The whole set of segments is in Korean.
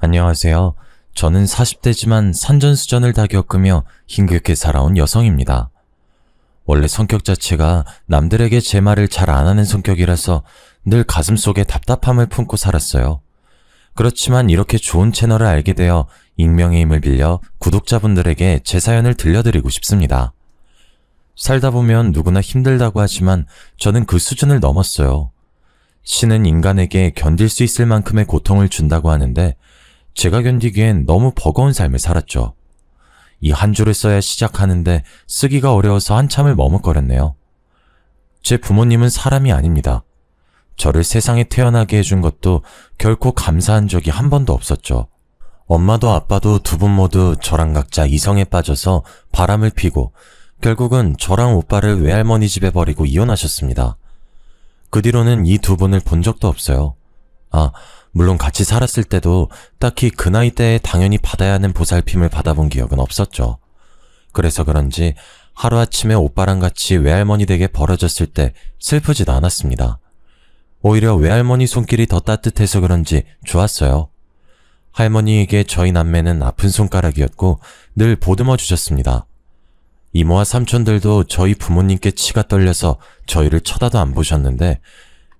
안녕하세요. 저는 40대지만 산전수전을 다 겪으며 힘겹게 살아온 여성입니다. 원래 성격 자체가 남들에게 제 말을 잘 안 하는 성격이라서 늘 가슴속에 답답함을 품고 살았어요. 그렇지만 이렇게 좋은 채널을 알게 되어 익명의 힘을 빌려 구독자분들에게 제 사연을 들려드리고 싶습니다. 살다 보면 누구나 힘들다고 하지만 저는 그 수준을 넘었어요. 신은 인간에게 견딜 수 있을 만큼의 고통을 준다고 하는데 제가 견디기엔 너무 버거운 삶을 살았죠. 이 한 줄을 써야 시작하는데 쓰기가 어려워서 한참을 머뭇거렸네요. 제 부모님은 사람이 아닙니다. 저를 세상에 태어나게 해준 것도 결코 감사한 적이 한 번도 없었죠. 엄마도 아빠도 두 분 모두 저랑 각자 이성에 빠져서 바람을 피고 결국은 저랑 오빠를 외할머니 집에 버리고 이혼하셨습니다. 그 뒤로는 이 두 분을 본 적도 없어요. 물론 같이 살았을 때도 딱히 그 나이 때에 당연히 받아야 하는 보살핌을 받아본 기억은 없었죠. 그래서 그런지 하루아침에 오빠랑 같이 외할머니 댁에 버려졌을 때 슬프지도 않았습니다. 오히려 외할머니 손길이 더 따뜻해서 그런지 좋았어요. 할머니에게 저희 남매는 아픈 손가락이었고 늘 보듬어 주셨습니다. 이모와 삼촌들도 저희 부모님께 치가 떨려서 저희를 쳐다도 안 보셨는데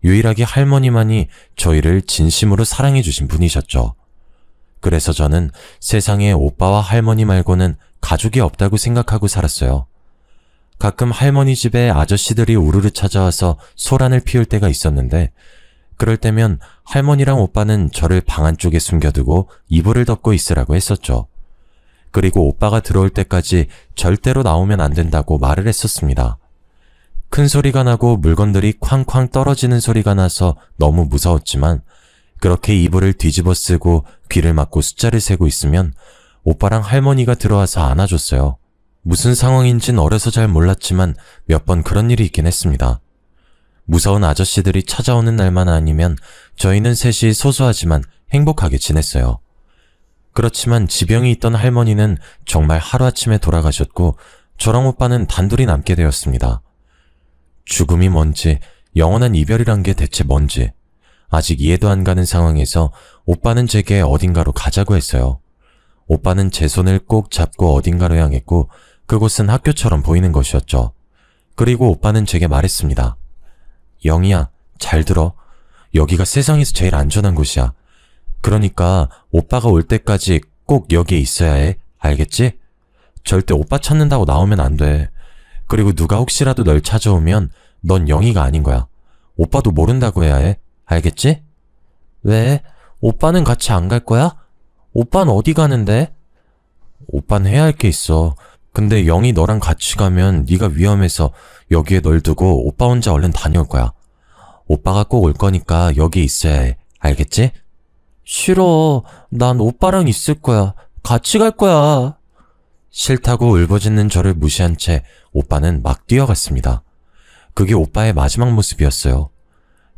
유일하게 할머니만이 저희를 진심으로 사랑해 주신 분이셨죠. 그래서 저는 세상에 오빠와 할머니 말고는 가족이 없다고 생각하고 살았어요. 가끔 할머니 집에 아저씨들이 우르르 찾아와서 소란을 피울 때가 있었는데 그럴 때면 할머니랑 오빠는 저를 방 안쪽에 숨겨두고 이불을 덮고 있으라고 했었죠. 그리고 오빠가 들어올 때까지 절대로 나오면 안 된다고 말을 했었습니다. 큰 소리가 나고 물건들이 쾅쾅 떨어지는 소리가 나서 너무 무서웠지만 그렇게 이불을 뒤집어 쓰고 귀를 막고 숫자를 세고 있으면 오빠랑 할머니가 들어와서 안아줬어요. 무슨 상황인진 어려서 잘 몰랐지만 몇 번 그런 일이 있긴 했습니다. 무서운 아저씨들이 찾아오는 날만 아니면 저희는 셋이 소소하지만 행복하게 지냈어요. 그렇지만 지병이 있던 할머니는 정말 하루아침에 돌아가셨고 저랑 오빠는 단둘이 남게 되었습니다. 죽음이 뭔지, 영원한 이별이란 게 대체 뭔지 아직 이해도 안 가는 상황에서 오빠는 제게 어딘가로 가자고 했어요. 오빠는 제 손을 꼭 잡고 어딘가로 향했고 그곳은 학교처럼 보이는 것이었죠. 그리고 오빠는 제게 말했습니다. 영희야, 잘 들어. 여기가 세상에서 제일 안전한 곳이야. 그러니까 오빠가 올 때까지 꼭 여기에 있어야 해. 알겠지? 절대 오빠 찾는다고 나오면 안 돼. 그리고 누가 혹시라도 널 찾아오면 넌 영희가 아닌 거야. 오빠도 모른다고 해야 해. 알겠지? 왜? 오빠는 같이 안 갈 거야? 오빠는 어디 가는데? 오빠는 해야 할 게 있어. 근데 영희 너랑 같이 가면 네가 위험해서 여기에 널 두고 오빠 혼자 얼른 다녀올 거야. 오빠가 꼭 올 거니까 여기에 있어야 해. 알겠지? 싫어. 난 오빠랑 있을 거야. 같이 갈 거야. 싫다고 울부짖는 저를 무시한 채 오빠는 막 뛰어갔습니다. 그게 오빠의 마지막 모습이었어요.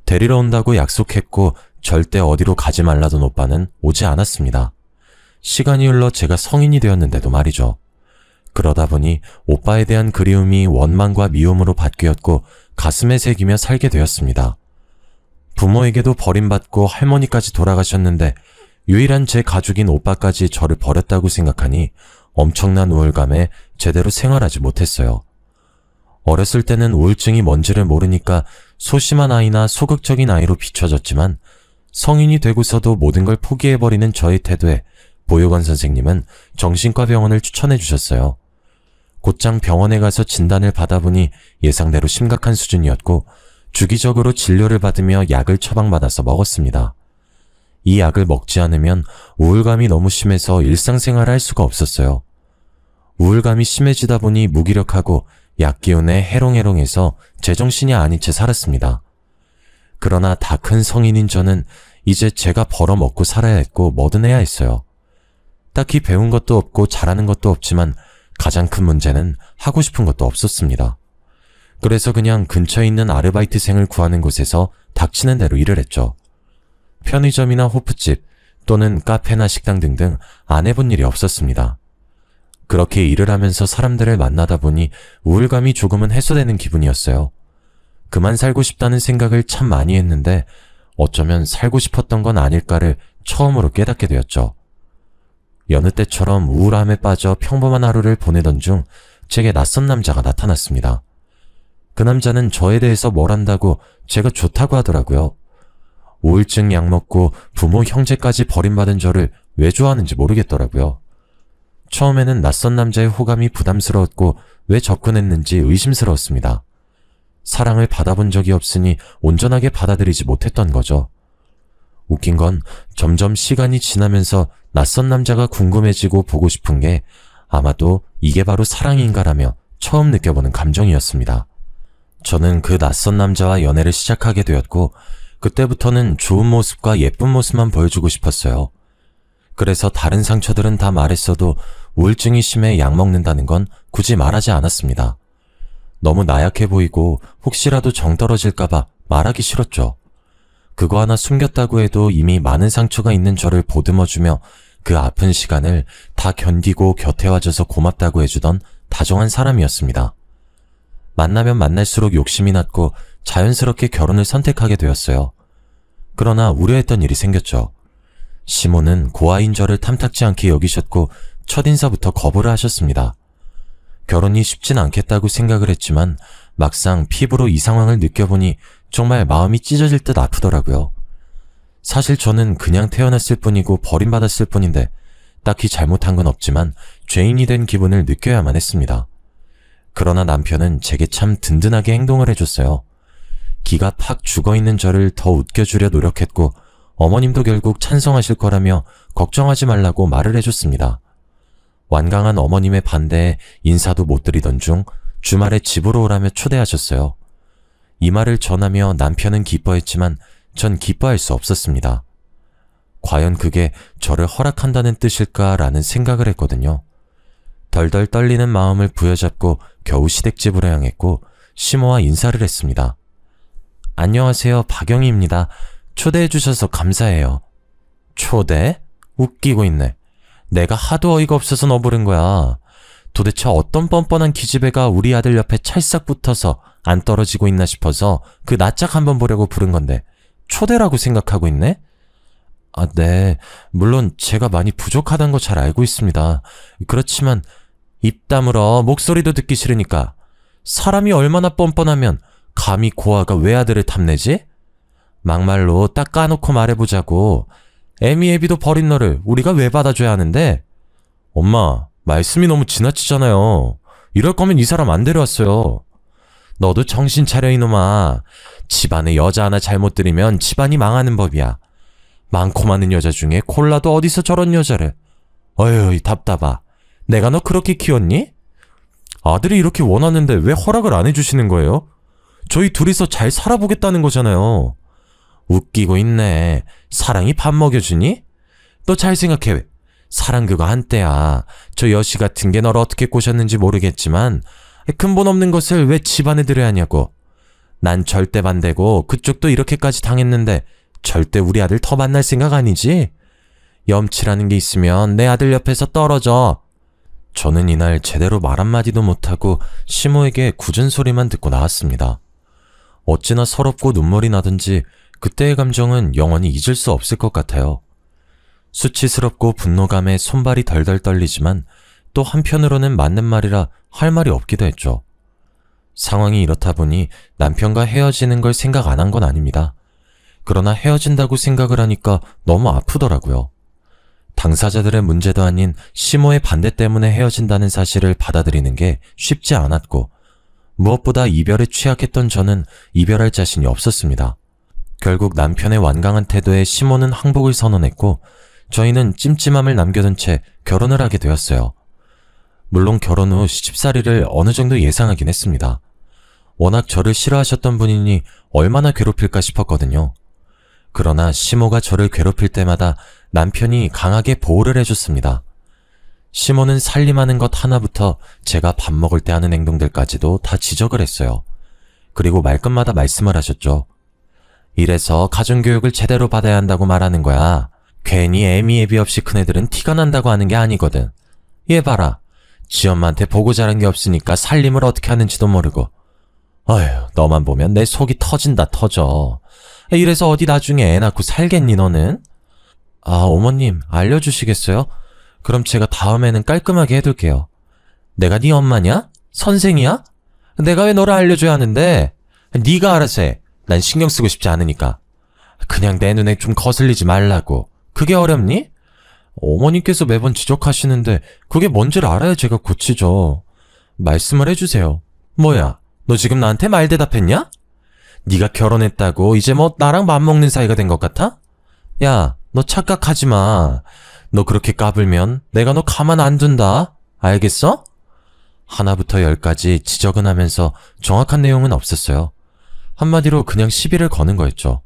데리러 온다고 약속했고 절대 어디로 가지 말라던 오빠는 오지 않았습니다. 시간이 흘러 제가 성인이 되었는데도 말이죠. 그러다 보니 오빠에 대한 그리움이 원망과 미움으로 바뀌었고 가슴에 새기며 살게 되었습니다. 부모에게도 버림받고 할머니까지 돌아가셨는데 유일한 제 가족인 오빠까지 저를 버렸다고 생각하니 엄청난 우울감에 제대로 생활하지 못했어요. 어렸을 때는 우울증이 뭔지를 모르니까 소심한 아이나 소극적인 아이로 비춰졌지만 성인이 되고서도 모든 걸 포기해버리는 저의 태도에 보육원 선생님은 정신과 병원을 추천해 주셨어요. 곧장 병원에 가서 진단을 받아보니 예상대로 심각한 수준이었고 주기적으로 진료를 받으며 약을 처방받아서 먹었습니다. 이 약을 먹지 않으면 우울감이 너무 심해서 일상생활을 할 수가 없었어요. 우울감이 심해지다 보니 무기력하고 약 기운에 해롱해롱해서 제정신이 아닌 채 살았습니다. 그러나 다 큰 성인인 저는 이제 제가 벌어먹고 살아야 했고 뭐든 해야 했어요. 딱히 배운 것도 없고 잘하는 것도 없지만 가장 큰 문제는 하고 싶은 것도 없었습니다. 그래서 그냥 근처에 있는 아르바이트생을 구하는 곳에서 닥치는 대로 일을 했죠. 편의점이나 호프집 또는 카페나 식당 등등 안 해본 일이 없었습니다. 그렇게 일을 하면서 사람들을 만나다 보니 우울감이 조금은 해소되는 기분이었어요. 그만 살고 싶다는 생각을 참 많이 했는데 어쩌면 살고 싶었던 건 아닐까를 처음으로 깨닫게 되었죠. 여느 때처럼 우울함에 빠져 평범한 하루를 보내던 중 제게 낯선 남자가 나타났습니다. 그 남자는 저에 대해서 뭘 안다고 제가 좋다고 하더라고요. 우울증 약 먹고 부모 형제까지 버림받은 저를 왜 좋아하는지 모르겠더라고요. 처음에는 낯선 남자의 호감이 부담스러웠고 왜 접근했는지 의심스러웠습니다. 사랑을 받아본 적이 없으니 온전하게 받아들이지 못했던 거죠. 웃긴 건 점점 시간이 지나면서 낯선 남자가 궁금해지고 보고 싶은 게 아마도 이게 바로 사랑인가라며 처음 느껴보는 감정이었습니다. 저는 그 낯선 남자와 연애를 시작하게 되었고 그때부터는 좋은 모습과 예쁜 모습만 보여주고 싶었어요. 그래서 다른 상처들은 다 말했어도 우울증이 심해 약 먹는다는 건 굳이 말하지 않았습니다. 너무 나약해 보이고 혹시라도 정 떨어질까봐 말하기 싫었죠. 그거 하나 숨겼다고 해도 이미 많은 상처가 있는 저를 보듬어주며 그 아픈 시간을 다 견디고 곁에 와줘서 고맙다고 해주던 다정한 사람이었습니다. 만나면 만날수록 욕심이 났고 자연스럽게 결혼을 선택하게 되었어요. 그러나 우려했던 일이 생겼죠. 시모는 고아인 저를 탐탁지 않게 여기셨고 첫인사부터 거부를 하셨습니다. 결혼이 쉽진 않겠다고 생각을 했지만 막상 피부로 이 상황을 느껴보니 정말 마음이 찢어질 듯 아프더라고요. 사실 저는 그냥 태어났을 뿐이고 버림받았을 뿐인데 딱히 잘못한 건 없지만 죄인이 된 기분을 느껴야만 했습니다. 그러나 남편은 제게 참 든든하게 행동을 해줬어요. 기가 팍 죽어있는 저를 더 웃겨주려 노력했고 어머님도 결국 찬성하실 거라며 걱정하지 말라고 말을 해줬습니다. 완강한 어머님의 반대에 인사도 못 드리던 중 주말에 집으로 오라며 초대하셨어요. 이 말을 전하며 남편은 기뻐했지만 전 기뻐할 수 없었습니다. 과연 그게 저를 허락한다는 뜻일까라는 생각을 했거든요. 덜덜 떨리는 마음을 부여잡고 겨우 시댁집으로 향했고 시모와 인사를 했습니다. 안녕하세요, 박영희입니다. 초대해 주셔서 감사해요. 초대? 웃기고 있네. 내가 하도 어이가 없어서 너 부른 거야. 도대체 어떤 뻔뻔한 기집애가 우리 아들 옆에 찰싹 붙어서 안 떨어지고 있나 싶어서 그 낯짝 한번 보려고 부른 건데 초대라고 생각하고 있네? 아, 네. 물론 제가 많이 부족하다는 거 잘 알고 있습니다. 그렇지만 입 다물어. 목소리도 듣기 싫으니까. 사람이 얼마나 뻔뻔하면 감히 고아가 외아들을 탐내지? 막말로 딱 까놓고 말해보자고. 애미애비도 버린 너를 우리가 왜 받아줘야 하는데? 엄마, 말씀이 너무 지나치잖아요. 이럴 거면 이 사람 안 데려왔어요. 너도 정신 차려 이놈아. 집안에 여자 하나 잘못 들이면 집안이 망하는 법이야. 많고 많은 여자 중에 콜라도 어디서 저런 여자를. 어휴, 답답하. 내가 너 그렇게 키웠니? 아들이 이렇게 원하는데 왜 허락을 안 해주시는 거예요? 저희 둘이서 잘 살아보겠다는 거잖아요. 웃기고 있네. 사랑이 밥 먹여주니? 너 잘 생각해. 사랑 그거 한때야. 저 여시 같은 게 너를 어떻게 꼬셨는지 모르겠지만 근본 없는 것을 왜 집안에 들여야 하냐고. 난 절대 반대고 그쪽도 이렇게까지 당했는데 절대 우리 아들 더 만날 생각 아니지? 염치라는 게 있으면 내 아들 옆에서 떨어져. 저는 이날 제대로 말 한마디도 못하고 시모에게 굳은 소리만 듣고 나왔습니다. 어찌나 서럽고 눈물이 나든지 그때의 감정은 영원히 잊을 수 없을 것 같아요. 수치스럽고 분노감에 손발이 덜덜 떨리지만 또 한편으로는 맞는 말이라 할 말이 없기도 했죠. 상황이 이렇다 보니 남편과 헤어지는 걸 생각 안 한 건 아닙니다. 그러나 헤어진다고 생각을 하니까 너무 아프더라고요. 당사자들의 문제도 아닌 시모의 반대 때문에 헤어진다는 사실을 받아들이는 게 쉽지 않았고 무엇보다 이별에 취약했던 저는 이별할 자신이 없었습니다. 결국 남편의 완강한 태도에 시모는 항복을 선언했고 저희는 찜찜함을 남겨둔 채 결혼을 하게 되었어요. 물론 결혼 후 시집살이를 어느 정도 예상하긴 했습니다. 워낙 저를 싫어하셨던 분이니 얼마나 괴롭힐까 싶었거든요. 그러나 시모가 저를 괴롭힐 때마다 남편이 강하게 보호를 해줬습니다. 시모는 살림하는 것 하나부터 제가 밥 먹을 때 하는 행동들까지도 다 지적을 했어요. 그리고 말끝마다 말씀을 하셨죠. 이래서 가정교육을 제대로 받아야 한다고 말하는 거야. 괜히 애미애비 없이 큰애들은 티가 난다고 하는 게 아니거든. 얘 봐라. 지 엄마한테 보고 자란 게 없으니까 살림을 어떻게 하는지도 모르고. 어휴, 너만 보면 내 속이 터진다 터져. 이래서 어디 나중에 애 낳고 살겠니 너는? 아, 어머님 알려주시겠어요? 그럼 제가 다음에는 깔끔하게 해둘게요. 내가 네 엄마냐? 선생이야? 내가 왜 너를 알려줘야 하는데? 네가 알아서 해. 난 신경 쓰고 싶지 않으니까. 그냥 내 눈에 좀 거슬리지 말라고. 그게 어렵니? 어머님께서 매번 지적하시는데 그게 뭔지를 알아야 제가 고치죠. 말씀을 해주세요. 뭐야, 너 지금 나한테 말 대답했냐? 네가 결혼했다고 이제 뭐 나랑 맘먹는 사이가 된 것 같아? 야, 너 착각하지 마. 너 그렇게 까불면 내가 너 가만 안 둔다. 알겠어? 하나부터 열까지 지적은 하면서 정확한 내용은 없었어요. 한마디로 그냥 시비를 거는 거였죠.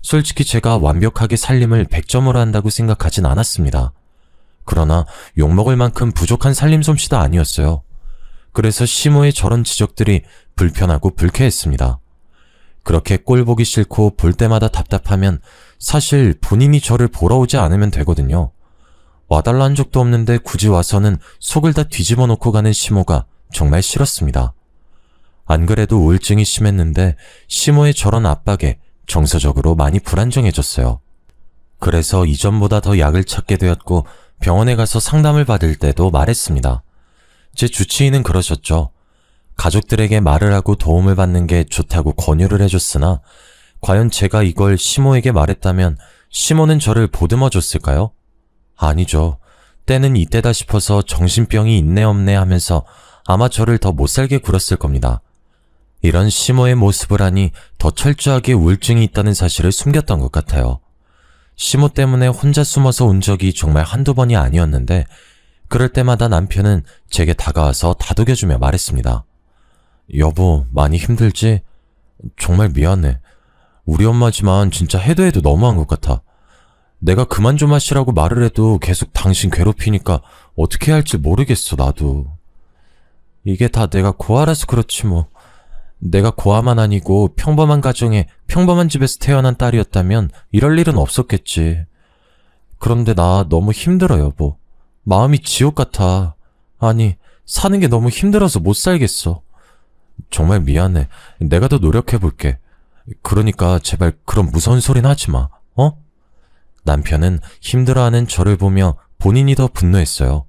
솔직히 제가 완벽하게 살림을 100점으로 한다고 생각하진 않았습니다. 그러나 욕먹을 만큼 부족한 살림 솜씨도 아니었어요. 그래서 시모의 저런 지적들이 불편하고 불쾌했습니다. 그렇게 꼴 보기 싫고 볼 때마다 답답하면 사실 본인이 저를 보러 오지 않으면 되거든요. 와달라 한 적도 없는데 굳이 와서는 속을 다 뒤집어 놓고 가는 시모가 정말 싫었습니다. 안 그래도 우울증이 심했는데 시모의 저런 압박에 정서적으로 많이 불안정해졌어요. 그래서 이전보다 더 약을 찾게 되었고 병원에 가서 상담을 받을 때도 말했습니다. 제 주치의는 그러셨죠. 가족들에게 말을 하고 도움을 받는 게 좋다고 권유를 해줬으나 과연 제가 이걸 시모에게 말했다면 시모는 저를 보듬어 줬을까요? 아니죠. 때는 이때다 싶어서 정신병이 있네 없네 하면서 아마 저를 더 못살게 굴었을 겁니다. 이런 시모의 모습을 하니 더 철저하게 우울증이 있다는 사실을 숨겼던 것 같아요. 시모 때문에 혼자 숨어서 온 적이 정말 한두 번이 아니었는데 그럴 때마다 남편은 제게 다가와서 다독여주며 말했습니다. 여보, 많이 힘들지? 정말 미안해. 우리 엄마지만 진짜 해도 해도 너무한 것 같아. 내가 그만 좀 하시라고 말을 해도 계속 당신 괴롭히니까 어떻게 해야 할지 모르겠어, 나도. 이게 다 내가 고아라서 그렇지 뭐. 내가 고아만 아니고 평범한 가정에 평범한 집에서 태어난 딸이었다면 이럴 일은 없었겠지. 그런데 나 너무 힘들어, 여보. 마음이 지옥 같아. 아니, 사는 게 너무 힘들어서 못 살겠어. 정말 미안해. 내가 더 노력해볼게. 그러니까 제발 그런 무서운 소리는 하지 마. 어? 남편은 힘들어하는 저를 보며 본인이 더 분노했어요.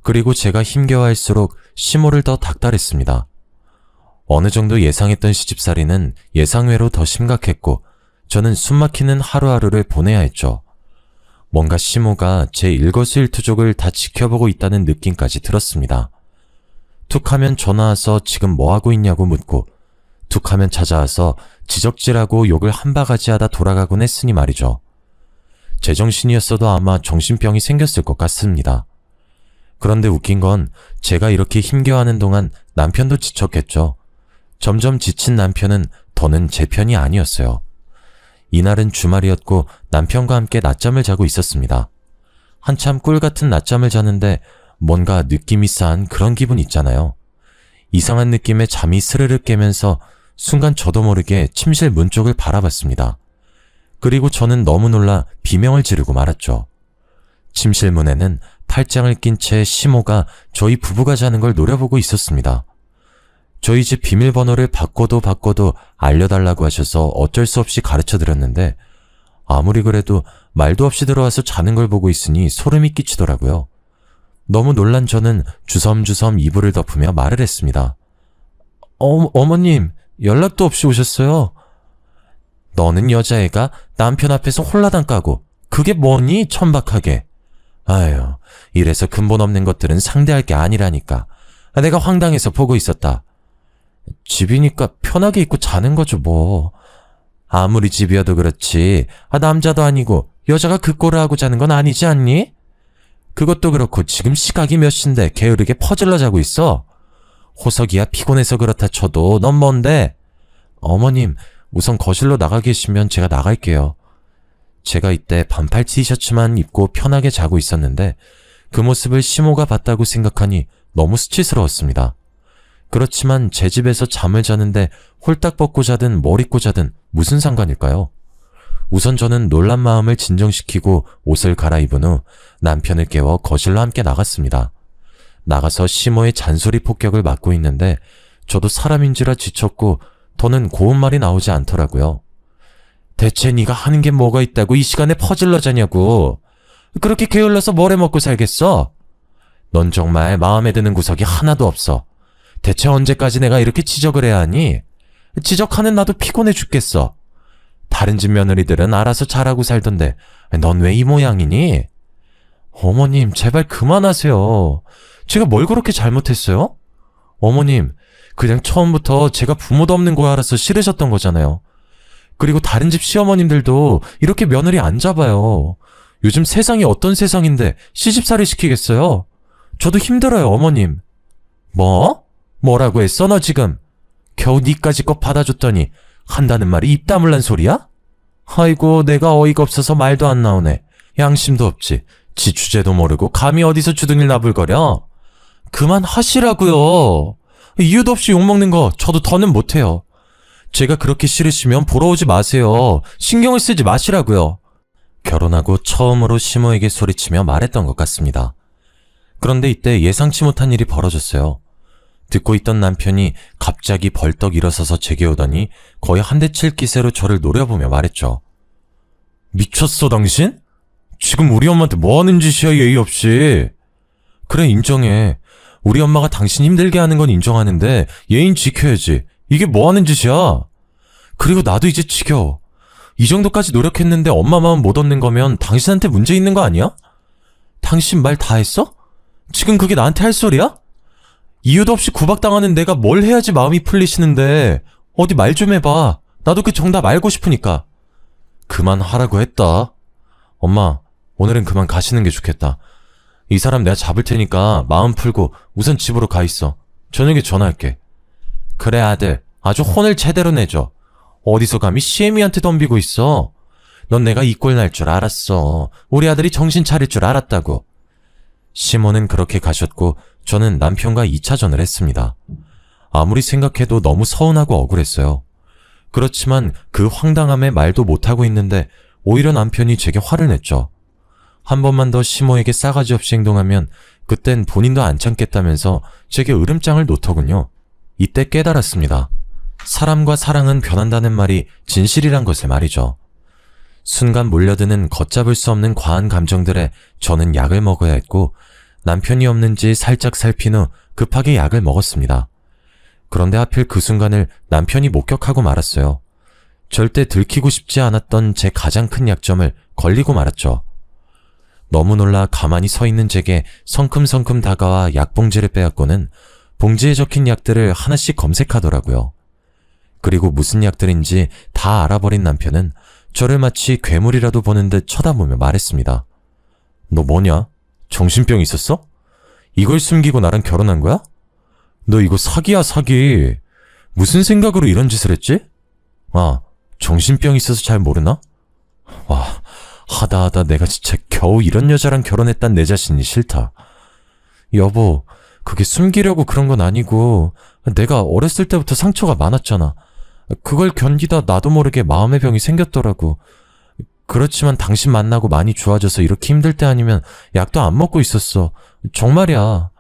그리고 제가 힘겨워할수록 시모를 더 닥달했습니다. 어느 정도 예상했던 시집살이는 예상외로 더 심각했고 저는 숨막히는 하루하루를 보내야 했죠. 뭔가 시모가 제 일거수일투족을 다 지켜보고 있다는 느낌까지 들었습니다. 툭하면 전화와서 지금 뭐하고 있냐고 묻고 툭하면 찾아와서 지적질하고 욕을 한 바가지 하다 돌아가곤 했으니 말이죠. 제정신이었어도 아마 정신병이 생겼을 것 같습니다. 그런데 웃긴 건 제가 이렇게 힘겨워하는 동안 남편도 지쳤겠죠. 점점 지친 남편은 더는 제 편이 아니었어요. 이날은 주말이었고 남편과 함께 낮잠을 자고 있었습니다. 한참 꿀같은 낮잠을 자는데 뭔가 느낌이 싸한 그런 기분 있잖아요. 이상한 느낌에 잠이 스르르 깨면서 순간 저도 모르게 침실 문 쪽을 바라봤습니다. 그리고 저는 너무 놀라 비명을 지르고 말았죠. 침실 문에는 팔짱을 낀 채 시모가 저희 부부가 자는 걸 노려보고 있었습니다. 저희 집 비밀번호를 바꿔도 알려달라고 하셔서 어쩔 수 없이 가르쳐드렸는데 아무리 그래도 말도 없이 들어와서 자는 걸 보고 있으니 소름이 끼치더라고요. 너무 놀란 저는 주섬주섬 이불을 덮으며 말을 했습니다. 어머님, 연락도 없이 오셨어요. 너는 여자애가 남편 앞에서 홀라당 까고 그게 뭐니 천박하게. 아유, 이래서 근본 없는 것들은 상대할 게 아니라니까. 내가 황당해서 보고 있었다. 집이니까 편하게 입고 자는 거죠 뭐. 아무리 집이어도 그렇지 남자도 아니고 여자가 그 꼴을 하고 자는 건 아니지 않니? 그것도 그렇고 지금 시각이 몇 시인데 게으르게 퍼질러 자고 있어? 호석이야 피곤해서 그렇다 쳐도 넌 뭔데? 어머님, 우선 거실로 나가 계시면 제가 나갈게요. 제가 이때 반팔 티셔츠만 입고 편하게 자고 있었는데 그 모습을 시모가 봤다고 생각하니 너무 수치스러웠습니다. 그렇지만 제 집에서 잠을 자는데 홀딱 벗고 자든 뭘 입고 자든 무슨 상관일까요? 우선 저는 놀란 마음을 진정시키고 옷을 갈아입은 후 남편을 깨워 거실로 함께 나갔습니다. 나가서 시모의 잔소리 폭격을 맞고 있는데 저도 사람인지라 지쳤고 더는 고운 말이 나오지 않더라고요. 대체 네가 하는 게 뭐가 있다고 이 시간에 퍼질러 자냐고. 그렇게 게을러서 뭘 해먹고 살겠어? 넌 정말 마음에 드는 구석이 하나도 없어. 대체 언제까지 내가 이렇게 지적을 해야 하니? 지적하는 나도 피곤해 죽겠어. 다른 집 며느리들은 알아서 잘하고 살던데 넌 왜 이 모양이니? 어머님, 제발 그만하세요. 제가 뭘 그렇게 잘못했어요? 어머님, 그냥 처음부터 제가 부모도 없는 거 알아서 싫으셨던 거잖아요. 그리고 다른 집 시어머님들도 이렇게 며느리 안 잡아요. 요즘 세상이 어떤 세상인데 시집살이 시키겠어요? 저도 힘들어요, 어머님. 뭐? 뭐라고 했어, 너 지금? 겨우 니까지 거 받아줬더니 한다는 말이 입 다물란 소리야? 아이고, 내가 어이가 없어서 말도 안 나오네. 양심도 없지. 지 주제도 모르고 감히 어디서 주둥이를 나불거려? 그만하시라고요. 이유도 없이 욕먹는 거 저도 더는 못해요. 제가 그렇게 싫으시면 보러 오지 마세요. 신경을 쓰지 마시라고요. 결혼하고 처음으로 시모에게 소리치며 말했던 것 같습니다. 그런데 이때 예상치 못한 일이 벌어졌어요. 듣고 있던 남편이 갑자기 벌떡 일어서서 제게 오더니 거의 한 대 칠 기세로 저를 노려보며 말했죠. 미쳤어, 당신? 지금 우리 엄마한테 뭐 하는 짓이야, 예의 없이. 그래, 인정해. 우리 엄마가 당신 힘들게 하는 건 인정하는데 예의는 지켜야지. 이게 뭐 하는 짓이야? 그리고 나도 이제 지겨워. 이 정도까지 노력했는데 엄마 마음 못 얻는 거면 당신한테 문제 있는 거 아니야? 당신 말 다 했어? 지금 그게 나한테 할 소리야? 이유도 없이 구박당하는 내가 뭘 해야지 마음이 풀리시는데 어디 말 좀 해봐. 나도 그 정답 알고 싶으니까. 그만하라고 했다. 엄마, 오늘은 그만 가시는 게 좋겠다. 이 사람 내가 잡을 테니까 마음 풀고 우선 집으로 가 있어. 저녁에 전화할게. 그래, 아들. 아주 혼을 제대로 내줘. 어디서 감히 시애미한테 덤비고 있어. 넌 내가 이 꼴 날 줄 알았어. 우리 아들이 정신 차릴 줄 알았다고. 시모는 그렇게 가셨고 저는 남편과 2차전을 했습니다. 아무리 생각해도 너무 서운하고 억울했어요. 그렇지만 그 황당함에 말도 못하고 있는데 오히려 남편이 제게 화를 냈죠. 한 번만 더 시모에게 싸가지 없이 행동하면 그땐 본인도 안 참겠다면서 제게 으름장을 놓더군요. 이때 깨달았습니다. 사람과 사랑은 변한다는 말이 진실이란 것을 말이죠. 순간 몰려드는 걷잡을 수 없는 과한 감정들에 저는 약을 먹어야 했고 남편이 없는지 살짝 살핀 후 급하게 약을 먹었습니다. 그런데 하필 그 순간을 남편이 목격하고 말았어요. 절대 들키고 싶지 않았던 제 가장 큰 약점을 걸리고 말았죠. 너무 놀라 가만히 서 있는 제게 성큼성큼 다가와 약봉지를 빼앗고는 봉지에 적힌 약들을 하나씩 검색하더라고요. 그리고 무슨 약들인지 다 알아버린 남편은 저를 마치 괴물이라도 보는 듯 쳐다보며 말했습니다. 너 뭐냐? 정신병 있었어? 이걸 숨기고 나랑 결혼한 거야? 너 이거 사기야, 사기. 무슨 생각으로 이런 짓을 했지? 아, 정신병 있어서 잘 모르나? 와, 하다 내가 진짜 겨우 이런 여자랑 결혼했단 내 자신이 싫다. 여보, 그게 숨기려고 그런 건 아니고 내가 어렸을 때부터 상처가 많았잖아. 그걸 견디다 나도 모르게 마음의 병이 생겼더라고. 그렇지만 당신 만나고 많이 좋아져서 이렇게 힘들 때 아니면 약도 안 먹고 있었어. 정말이야.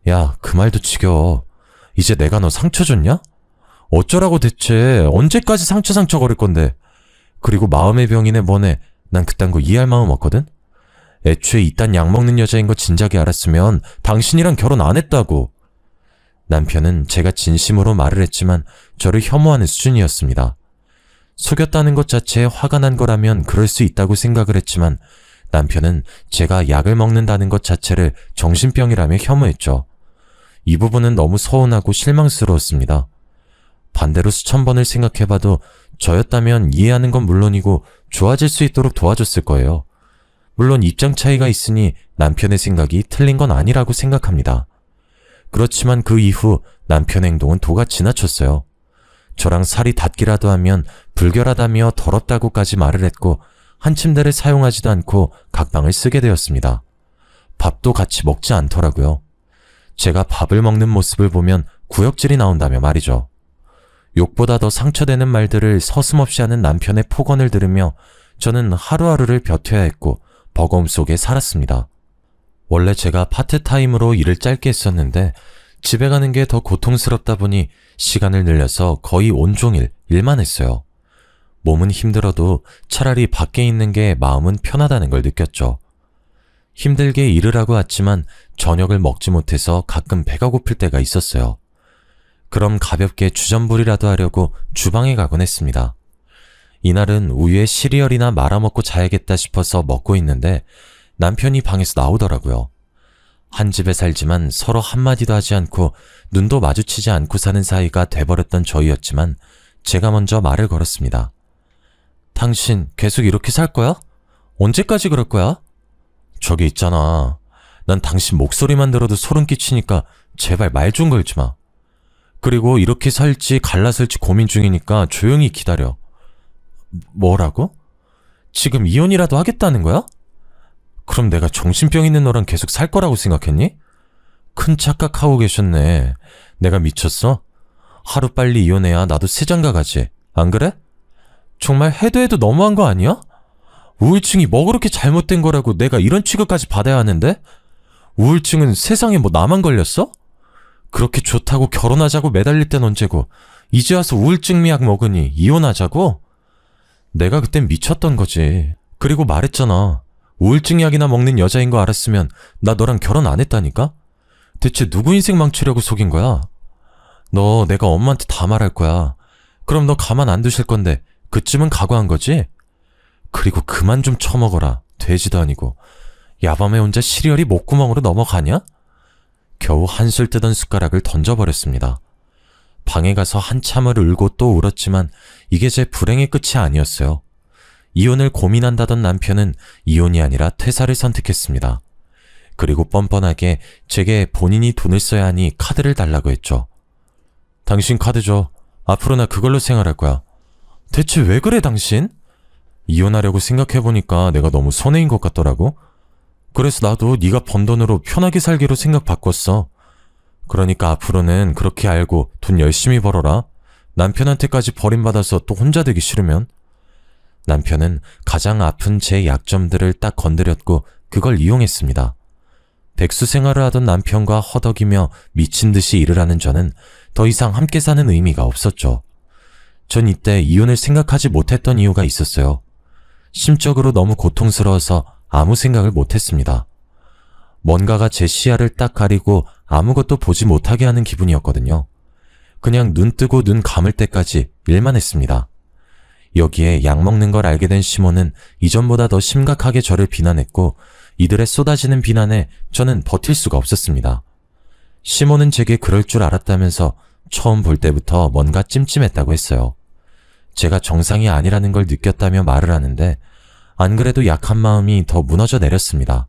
야, 그 말도 지겨워. 이제 내가 너 상처 줬냐? 어쩌라고 대체. 언제까지 상처 거릴 건데. 그리고 마음의 병이네 뭐네. 난 그딴 거 이해할 마음 없거든? 애초에 이딴 약 먹는 여자인 거 진작에 알았으면 당신이랑 결혼 안 했다고. 남편은 제가 진심으로 말을 했지만 저를 혐오하는 수준이었습니다. 속였다는 것 자체에 화가 난 거라면 그럴 수 있다고 생각을 했지만 남편은 제가 약을 먹는다는 것 자체를 정신병이라며 혐오했죠. 이 부분은 너무 서운하고 실망스러웠습니다. 반대로 수천 번을 생각해봐도 저였다면 이해하는 건 물론이고 좋아질 수 있도록 도와줬을 거예요. 물론 입장 차이가 있으니 남편의 생각이 틀린 건 아니라고 생각합니다. 그렇지만 그 이후 남편 행동은 도가 지나쳤어요. 저랑 살이 닿기라도 하면 불결하다며 더럽다고까지 말을 했고 한 침대를 사용하지도 않고 각방을 쓰게 되었습니다. 밥도 같이 먹지 않더라고요. 제가 밥을 먹는 모습을 보면 구역질이 나온다며 말이죠. 욕보다 더 상처되는 말들을 서슴없이 하는 남편의 폭언을 들으며 저는 하루하루를 버텨야 했고 버거움 속에 살았습니다. 원래 제가 파트타임으로 일을 짧게 했었는데 집에 가는 게 더 고통스럽다 보니 시간을 늘려서 거의 온종일 일만 했어요. 몸은 힘들어도 차라리 밖에 있는 게 마음은 편하다는 걸 느꼈죠. 힘들게 일을 하고 왔지만 저녁을 먹지 못해서 가끔 배가 고플 때가 있었어요. 그럼 가볍게 주전부리라도 하려고 주방에 가곤 했습니다. 이날은 우유에 시리얼이나 말아먹고 자야겠다 싶어서 먹고 있는데 남편이 방에서 나오더라고요. 한 집에 살지만 서로 한마디도 하지 않고 눈도 마주치지 않고 사는 사이가 돼버렸던 저희였지만 제가 먼저 말을 걸었습니다. 당신 계속 이렇게 살 거야? 언제까지 그럴 거야? 저기 있잖아. 난 당신 목소리만 들어도 소름 끼치니까 제발 말 좀 걸지 마. 그리고 이렇게 살지 갈라설지 고민 중이니까 조용히 기다려. 뭐라고? 지금 이혼이라도 하겠다는 거야? 그럼 내가 정신병 있는 너랑 계속 살 거라고 생각했니? 큰 착각하고 계셨네. 내가 미쳤어? 하루빨리 이혼해야 나도 새장가 가지. 안 그래? 정말 해도 너무한 거 아니야? 우울증이 뭐 그렇게 잘못된 거라고 내가 이런 취급까지 받아야 하는데? 우울증은 세상에 뭐 나만 걸렸어? 그렇게 좋다고 결혼하자고 매달릴 땐 언제고 이제 와서 우울증 약 먹으니 이혼하자고? 내가 그땐 미쳤던 거지. 그리고 말했잖아. 우울증 약이나 먹는 여자인 거 알았으면 나 너랑 결혼 안 했다니까? 대체 누구 인생 망치려고 속인 거야? 너 내가 엄마한테 다 말할 거야. 그럼 너 가만 안 두실 건데 그쯤은 각오한 거지? 그리고 그만 좀 처먹어라. 돼지도 아니고. 야밤에 혼자 시리얼이 목구멍으로 넘어가냐? 겨우 한술 뜨던 숟가락을 던져버렸습니다. 방에 가서 한참을 울고 또 울었지만 이게 제 불행의 끝이 아니었어요. 이혼을 고민한다던 남편은 이혼이 아니라 퇴사를 선택했습니다. 그리고 뻔뻔하게 제게 본인이 돈을 써야 하니 카드를 달라고 했죠. 당신 카드 줘. 앞으로 나 그걸로 생활할 거야. 대체 왜 그래 당신? 이혼하려고 생각해보니까 내가 너무 손해인 것 같더라고. 그래서 나도 네가 번 돈으로 편하게 살기로 생각 바꿨어. 그러니까 앞으로는 그렇게 알고 돈 열심히 벌어라. 남편한테까지 버림받아서 또 혼자 되기 싫으면. 남편은 가장 아픈 제 약점들을 딱 건드렸고 그걸 이용했습니다. 백수 생활을 하던 남편과 허덕이며 미친 듯이 일을 하는 저는 더 이상 함께 사는 의미가 없었죠. 전 이때 이혼을 생각하지 못했던 이유가 있었어요. 심적으로 너무 고통스러워서 아무 생각을 못했습니다. 뭔가가 제 시야를 딱 가리고 아무것도 보지 못하게 하는 기분이었거든요. 그냥 눈 뜨고 눈 감을 때까지 일만 했습니다. 여기에 약 먹는 걸 알게 된 시몬은 이전보다 더 심각하게 저를 비난했고 이들의 쏟아지는 비난에 저는 버틸 수가 없었습니다. 시몬은 제게 그럴 줄 알았다면서 처음 볼 때부터 뭔가 찜찜했다고 했어요. 제가 정상이 아니라는 걸 느꼈다며 말을 하는데 안 그래도 약한 마음이 더 무너져 내렸습니다.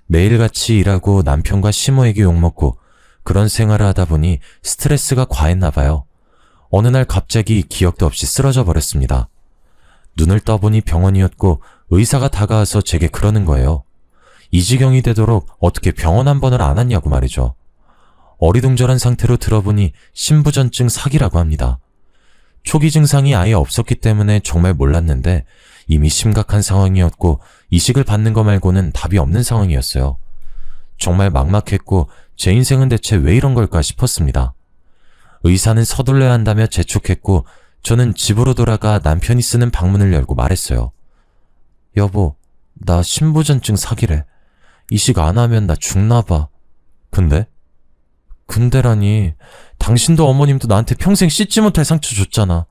매일같이 일하고 남편과 시모에게 욕먹고 그런 생활을 하다 보니 스트레스가 과했나 봐요. 어느 날 갑자기 기억도 없이 쓰러져 버렸습니다. 눈을 떠보니 병원이었고 의사가 다가와서 제게 그러는 거예요. 이 지경이 되도록 어떻게 병원 한 번을 안 왔냐고 말이죠. 어리둥절한 상태로 들어보니 신부전증 사기라고 합니다. 초기 증상이 아예 없었기 때문에 정말 몰랐는데 이미 심각한 상황이었고 이식을 받는 거 말고는 답이 없는 상황이었어요. 정말 막막했고 제 인생은 대체 왜 이런 걸까 싶었습니다. 의사는 서둘러야 한다며 재촉했고 저는 집으로 돌아가 남편이 쓰는 방문을 열고 말했어요. 여보, 나 신부전증 사기래. 이식 안 하면 나 죽나 봐. 근데? 근데라니, 당신도 어머님도 나한테 평생 씻지 못할 상처 줬잖아.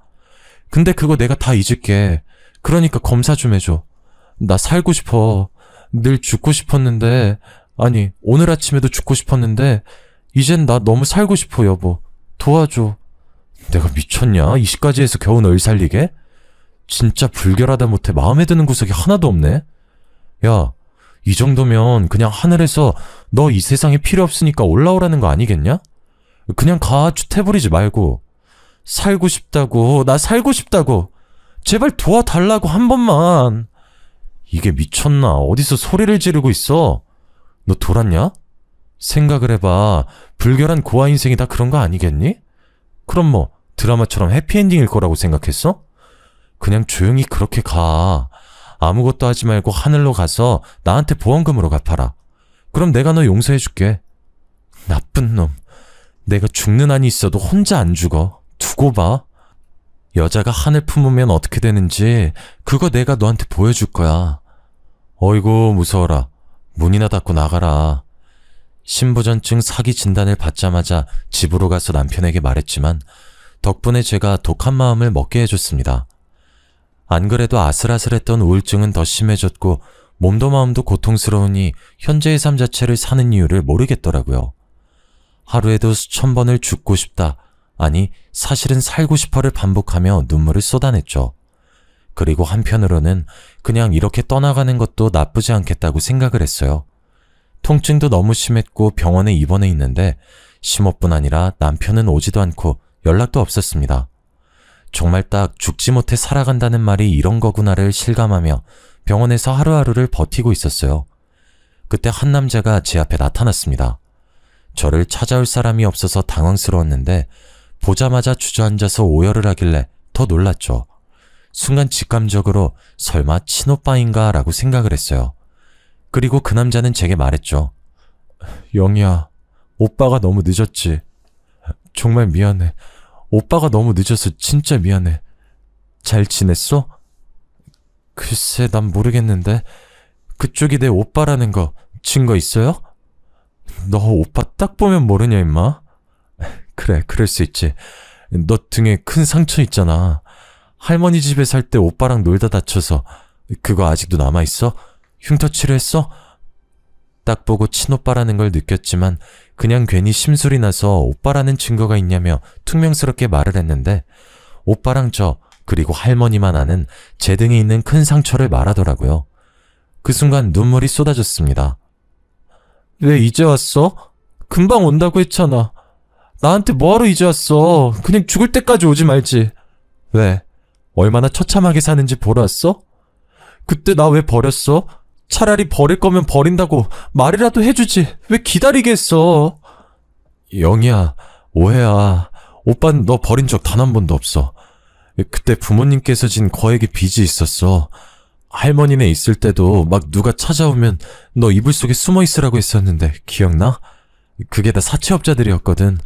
근데 그거 내가 다 잊을게. 그러니까 검사 좀 해줘. 나 살고 싶어. 늘 죽고 싶었는데, 아니 오늘 아침에도 죽고 싶었는데 이젠 나 너무 살고 싶어 여보. 도와줘. 내가 미쳤냐? 이식까지 해서 겨우 널 살리게? 진짜 불결하다 못해 마음에 드는 구석이 하나도 없네. 야, 이 정도면 그냥 하늘에서 너 이 세상에 필요 없으니까 올라오라는 거 아니겠냐? 그냥 가, 쭈태부리지 말고. 살고 싶다고, 나 살고 싶다고. 제발 도와달라고 한 번만. 이게 미쳤나? 어디서 소리를 지르고 있어? 너 돌았냐? 생각을 해봐. 불결한 고아 인생이 다 그런 거 아니겠니? 그럼 뭐 드라마처럼 해피엔딩일 거라고 생각했어? 그냥 조용히 그렇게 가. 아무것도 하지 말고 하늘로 가서 나한테 보험금으로 갚아라. 그럼 내가 너 용서해줄게. 나쁜 놈. 내가 죽는 한이 있어도 혼자 안 죽어. 두고 봐. 여자가 하늘 품으면 어떻게 되는지 그거 내가 너한테 보여줄 거야. 어이구 무서워라. 문이나 닫고 나가라. 신부전증 사기 진단을 받자마자 집으로 가서 남편에게 말했지만 덕분에 제가 독한 마음을 먹게 해줬습니다. 안 그래도 아슬아슬했던 우울증은 더 심해졌고 몸도 마음도 고통스러우니 현재의 삶 자체를 사는 이유를 모르겠더라고요. 하루에도 수천 번을 죽고 싶다, 아니 사실은 살고 싶어를 반복하며 눈물을 쏟아냈죠. 그리고 한편으로는 그냥 이렇게 떠나가는 것도 나쁘지 않겠다고 생각을 했어요. 통증도 너무 심했고 병원에 입원해 있는데 심호뿐 아니라 남편은 오지도 않고 연락도 없었습니다. 정말 딱 죽지 못해 살아간다는 말이 이런 거구나를 실감하며 병원에서 하루하루를 버티고 있었어요. 그때 한 남자가 제 앞에 나타났습니다. 저를 찾아올 사람이 없어서 당황스러웠는데 보자마자 주저앉아서 오열을 하길래 더 놀랐죠. 순간 직감적으로 설마 친오빠인가 라고 생각을 했어요. 그리고 그 남자는 제게 말했죠. 영희야, 오빠가 너무 늦었지. 정말 미안해. 오빠가 너무 늦어서 진짜 미안해. 잘 지냈어? 글쎄, 난 모르겠는데 그쪽이 내 오빠라는 거 증거 있어요? 너 오빠 딱 보면 모르냐 임마? 그래, 그럴 수 있지. 너 등에 큰 상처 있잖아. 할머니 집에 살 때 오빠랑 놀다 다쳐서 그거 아직도 남아있어? 흉터 치료했어? 딱 보고 친오빠라는 걸 느꼈지만 그냥 괜히 심술이 나서 오빠라는 증거가 있냐며 퉁명스럽게 말을 했는데 오빠랑 저 그리고 할머니만 아는 제 등에 있는 큰 상처를 말하더라고요. 그 순간 눈물이 쏟아졌습니다. 왜 이제 왔어? 금방 온다고 했잖아. 나한테 뭐하러 이제 왔어? 그냥 죽을 때까지 오지 말지. 왜? 얼마나 처참하게 사는지 보러 왔어? 그때 나 왜 버렸어? 차라리 버릴 거면 버린다고 말이라도 해주지. 왜 기다리게 했어? 영희야, 오해야. 오빠는 너 버린 적 단 한 번도 없어. 그때 부모님께서 진 거액의 빚이 있었어. 할머니네 있을 때도 막 누가 찾아오면 너 이불 속에 숨어 있으라고 했었는데 기억나? 그게 다 사채업자들이었거든.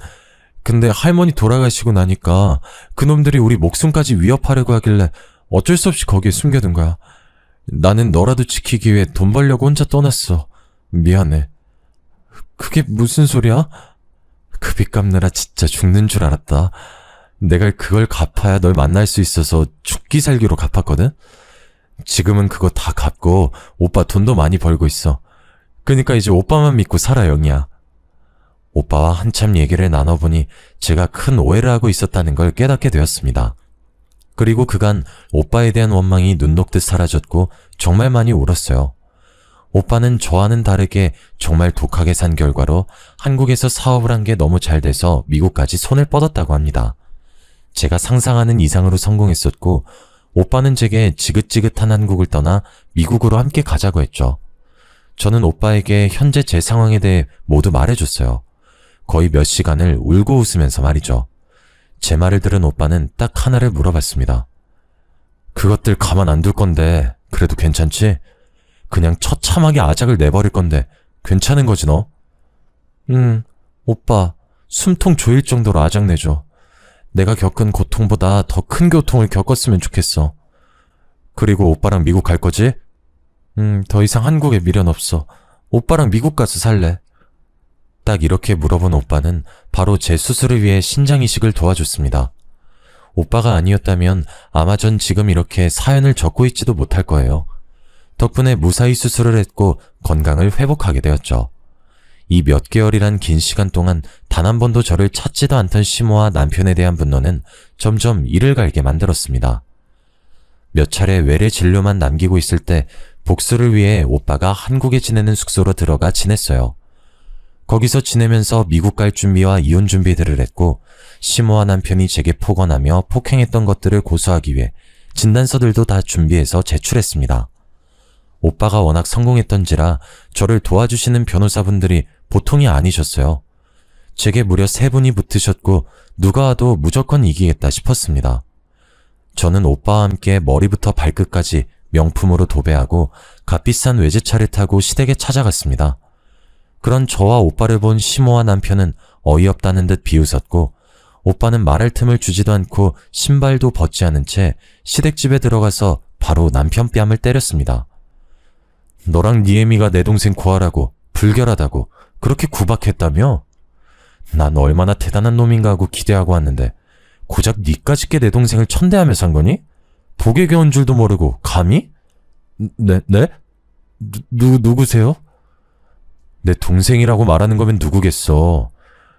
근데 할머니 돌아가시고 나니까 그놈들이 우리 목숨까지 위협하려고 하길래 어쩔 수 없이 거기에 숨겨둔 거야. 나는 너라도 지키기 위해 돈 벌려고 혼자 떠났어. 미안해. 그게 무슨 소리야? 그 빚 갚느라 진짜 죽는 줄 알았다. 내가 그걸 갚아야 널 만날 수 있어서 죽기 살기로 갚았거든? 지금은 그거 다 갚고 오빠 돈도 많이 벌고 있어. 그러니까 이제 오빠만 믿고 살아, 영희야. 오빠와 한참 얘기를 나눠보니 제가 큰 오해를 하고 있었다는 걸 깨닫게 되었습니다. 그리고 그간 오빠에 대한 원망이 눈 녹듯 사라졌고 정말 많이 울었어요. 오빠는 저와는 다르게 정말 독하게 산 결과로 한국에서 사업을 한 게 너무 잘 돼서 미국까지 손을 뻗었다고 합니다. 제가 상상하는 이상으로 성공했었고 오빠는 제게 지긋지긋한 한국을 떠나 미국으로 함께 가자고 했죠. 저는 오빠에게 현재 제 상황에 대해 모두 말해줬어요. 거의 몇 시간을 울고 웃으면서 말이죠. 제 말을 들은 오빠는 딱 하나를 물어봤습니다. 그것들 가만 안 둘 건데 그래도 괜찮지? 그냥 처참하게 아작을 내버릴 건데 괜찮은 거지 너? 오빠 숨통 조일 정도로 아작 내줘. 내가 겪은 고통보다 더 큰 고통을 겪었으면 좋겠어. 그리고 오빠랑 미국 갈 거지? 더 이상 한국에 미련 없어. 오빠랑 미국 가서 살래. 딱 이렇게 물어본 오빠는 바로 제 수술을 위해 신장 이식을 도와줬습니다. 오빠가 아니었다면 아마 전 지금 이렇게 사연을 적고 있지도 못할 거예요. 덕분에 무사히 수술을 했고 건강을 회복하게 되었죠. 이 몇 개월이란 긴 시간 동안 단 한 번도 저를 찾지도 않던 시모와 남편에 대한 분노는 점점 이를 갈게 만들었습니다. 몇 차례 외래 진료만 남기고 있을 때 복수를 위해 오빠가 한국에 지내는 숙소로 들어가 지냈어요. 거기서 지내면서 미국 갈 준비와 이혼 준비들을 했고 시모와 남편이 제게 폭언하며 폭행했던 것들을 고소하기 위해 진단서들도 다 준비해서 제출했습니다. 오빠가 워낙 성공했던지라 저를 도와주시는 변호사분들이 보통이 아니셨어요. 제게 무려 3분이 붙으셨고 누가 와도 무조건 이기겠다 싶었습니다. 저는 오빠와 함께 머리부터 발끝까지 명품으로 도배하고 값비싼 외제차를 타고 시댁에 찾아갔습니다. 그런 저와 오빠를 본 시모와 남편은 어이없다는 듯 비웃었고 오빠는 말할 틈을 주지도 않고 신발도 벗지 않은 채 시댁집에 들어가서 바로 남편 뺨을 때렸습니다. 너랑 니에미가 내 동생 구하라고, 불결하다고, 그렇게 구박했다며? 난 얼마나 대단한 놈인가 하고 기대하고 왔는데 고작 니까짓 게 내 동생을 천대하며 산 거니? 복에 겨운 줄도 모르고 감히? 네? 누구세요? 내 동생이라고 말하는 거면 누구겠어.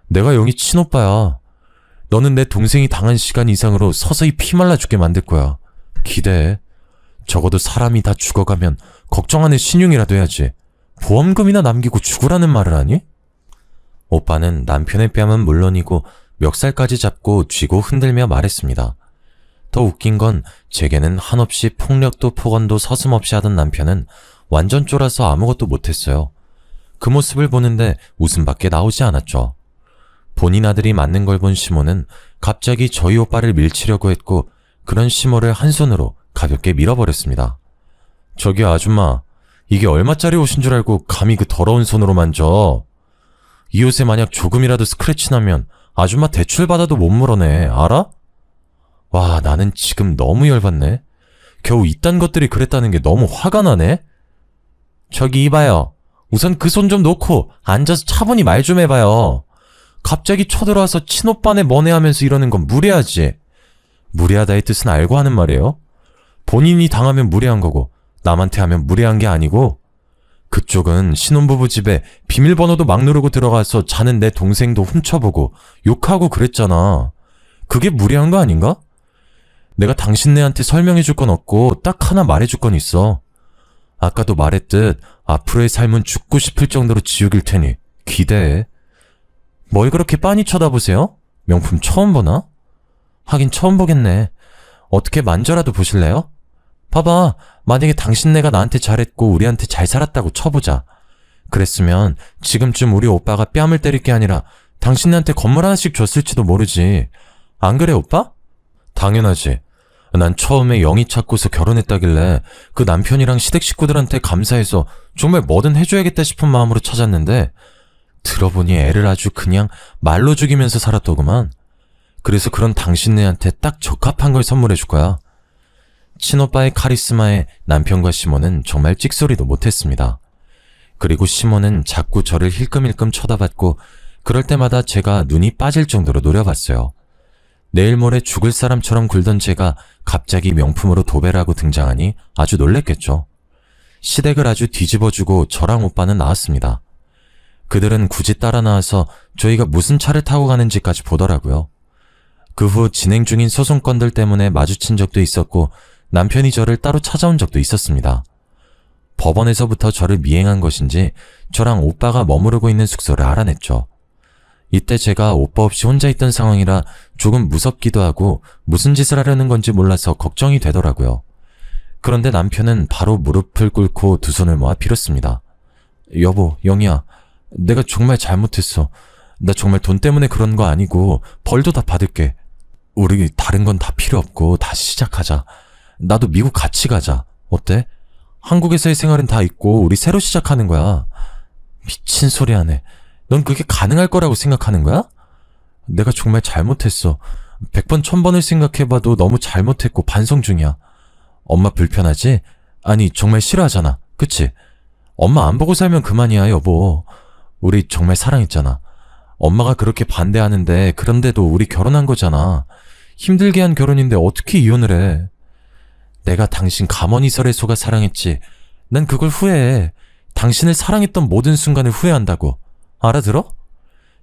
내가 영희 친오빠야. 너는 내 동생이 당한 시간 이상으로 서서히 피말라 죽게 만들 거야. 기대해. 적어도 사람이 다 죽어가면 걱정하는 신용이라도 해야지. 보험금이나 남기고 죽으라는 말을 하니? 오빠는 남편의 뺨은 물론이고 멱살까지 잡고 쥐고 흔들며 말했습니다. 더 웃긴 건 제게는 한없이 폭력도 폭언도 서슴없이 하던 남편은 완전 쫄아서 아무것도 못했어요. 그 모습을 보는데 웃음밖에 나오지 않았죠. 본인 아들이 맞는 걸 본 시모는 갑자기 저희 오빠를 밀치려고 했고 그런 시모를 한 손으로 가볍게 밀어버렸습니다. 저기요 아줌마, 이게 얼마짜리 옷인 줄 알고 감히 그 더러운 손으로 만져. 이 옷에 만약 조금이라도 스크래치 나면 아줌마 대출 받아도 못 물어내, 알아? 와, 나는 지금 너무 열받네. 겨우 이딴 것들이 그랬다는 게 너무 화가 나네. 저기 이봐요. 우선 그 손 좀 놓고 앉아서 차분히 말 좀 해봐요. 갑자기 쳐들어와서 친오빠네 뭐네 하면서 이러는 건 무례하지. 무례하다의 뜻은 알고 하는 말이에요. 본인이 당하면 무례한 거고 남한테 하면 무례한 게 아니고, 그쪽은 신혼부부 집에 비밀번호도 막 누르고 들어가서 자는 내 동생도 훔쳐보고 욕하고 그랬잖아. 그게 무례한 거 아닌가? 내가 당신네한테 설명해줄 건 없고 딱 하나 말해줄 건 있어. 아까도 말했듯 앞으로의 삶은 죽고 싶을 정도로 지옥일 테니 기대해. 뭘 그렇게 빤히 쳐다보세요? 명품 처음 보나? 하긴 처음 보겠네. 어떻게 만져라도 보실래요? 봐봐, 만약에 당신네가 나한테 잘했고 우리한테 잘 살았다고 쳐보자. 그랬으면 지금쯤 우리 오빠가 뺨을 때릴 게 아니라 당신네한테 건물 하나씩 줬을지도 모르지. 안 그래 오빠? 당연하지. 난 처음에 영희 찾고서 결혼했다길래 그 남편이랑 시댁 식구들한테 감사해서 정말 뭐든 해줘야겠다 싶은 마음으로 찾았는데 들어보니 애를 아주 그냥 말로 죽이면서 살았더구만. 그래서 그런 당신네한테 딱 적합한 걸 선물해줄 거야. 친오빠의 카리스마에 남편과 시모는 정말 찍소리도 못했습니다. 그리고 시모는 자꾸 저를 힐끔힐끔 쳐다봤고 그럴 때마다 제가 눈이 빠질 정도로 노려봤어요. 내일 모레 죽을 사람처럼 굴던 제가 갑자기 명품으로 도배를 하고 등장하니 아주 놀랬겠죠. 시댁을 아주 뒤집어주고 저랑 오빠는 나왔습니다. 그들은 굳이 따라 나와서 저희가 무슨 차를 타고 가는지까지 보더라고요. 그 후 진행 중인 소송건들 때문에 마주친 적도 있었고 남편이 저를 따로 찾아온 적도 있었습니다. 법원에서부터 저를 미행한 것인지 저랑 오빠가 머무르고 있는 숙소를 알아냈죠. 이때 제가 오빠 없이 혼자 있던 상황이라 조금 무섭기도 하고 무슨 짓을 하려는 건지 몰라서 걱정이 되더라고요. 그런데 남편은 바로 무릎을 꿇고 두 손을 모아 빌었습니다. 여보, 영희야, 내가 정말 잘못했어. 나 정말 돈 때문에 그런 거 아니고 벌도 다 받을게. 우리 다른 건 다 필요 없고 다시 시작하자. 나도 미국 같이 가자. 어때? 한국에서의 생활은 다 있고 우리 새로 시작하는 거야. 미친 소리 하네. 넌 그게 가능할 거라고 생각하는 거야? 내가 정말 잘못했어. 100번 1000번을 생각해봐도 너무 잘못했고 반성 중이야. 엄마 불편하지? 아니 정말 싫어하잖아. 그치? 엄마 안 보고 살면 그만이야 여보. 우리 정말 사랑했잖아. 엄마가 그렇게 반대하는데 그런데도 우리 결혼한 거잖아. 힘들게 한 결혼인데 어떻게 이혼을 해. 내가 당신 가머니설에 속아 사랑했지. 난 그걸 후회해. 당신을 사랑했던 모든 순간을 후회한다고. 알아들어?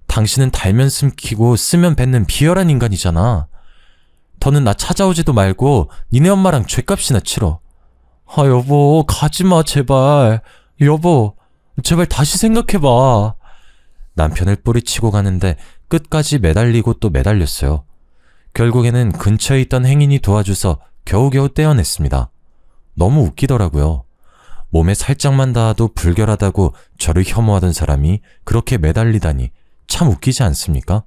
당신은 달면 숨기고 쓰면 뱉는 비열한 인간이잖아. 더는 나 찾아오지도 말고 니네 엄마랑 죗값이나 치러. 아 여보 가지마 제발. 여보 제발 다시 생각해봐. 남편을 뿌리치고 가는데 끝까지 매달리고 또 매달렸어요. 결국에는 근처에 있던 행인이 도와줘서 겨우겨우 떼어냈습니다. 너무 웃기더라고요. 몸에 살짝만 닿아도 불결하다고 저를 혐오하던 사람이 그렇게 매달리다니 참 웃기지 않습니까?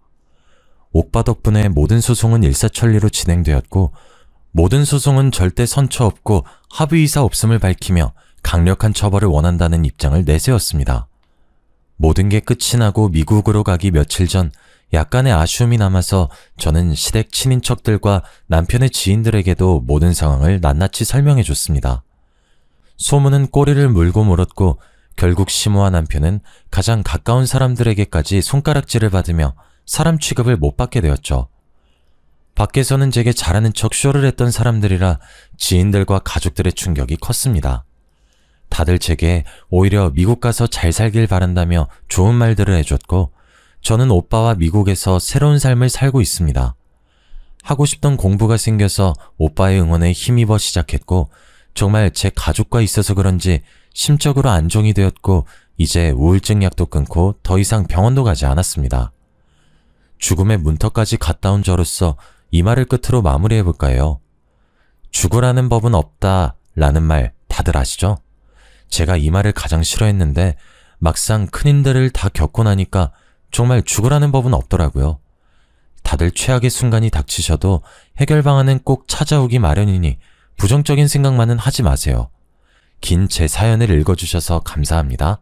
옥바 덕분에 모든 소송은 일사천리로 진행되었고 모든 소송은 절대 선처 없고 합의이사 없음을 밝히며 강력한 처벌을 원한다는 입장을 내세웠습니다. 모든 게 끝이 나고 미국으로 가기 며칠 전 약간의 아쉬움이 남아서 저는 시댁 친인척들과 남편의 지인들에게도 모든 상황을 낱낱이 설명해줬습니다. 소문은 꼬리를 물고 물었고 결국 시모와 남편은 가장 가까운 사람들에게까지 손가락질을 받으며 사람 취급을 못 받게 되었죠. 밖에서는 제게 잘하는 척 쇼를 했던 사람들이라 지인들과 가족들의 충격이 컸습니다. 다들 제게 오히려 미국 가서 잘 살길 바란다며 좋은 말들을 해줬고 저는 오빠와 미국에서 새로운 삶을 살고 있습니다. 하고 싶던 공부가 생겨서 오빠의 응원에 힘입어 시작했고 정말 제 가족과 있어서 그런지 심적으로 안정이 되었고 이제 우울증 약도 끊고 더 이상 병원도 가지 않았습니다. 죽음의 문턱까지 갔다 온 저로서 이 말을 끝으로 마무리해볼까요? 죽으라는 법은 없다 라는 말 다들 아시죠? 제가 이 말을 가장 싫어했는데 막상 큰 힘들을 다 겪고 나니까 정말 죽으라는 법은 없더라고요. 다들 최악의 순간이 닥치셔도 해결 방안은 꼭 찾아오기 마련이니 부정적인 생각만은 하지 마세요. 긴 제 사연을 읽어주셔서 감사합니다.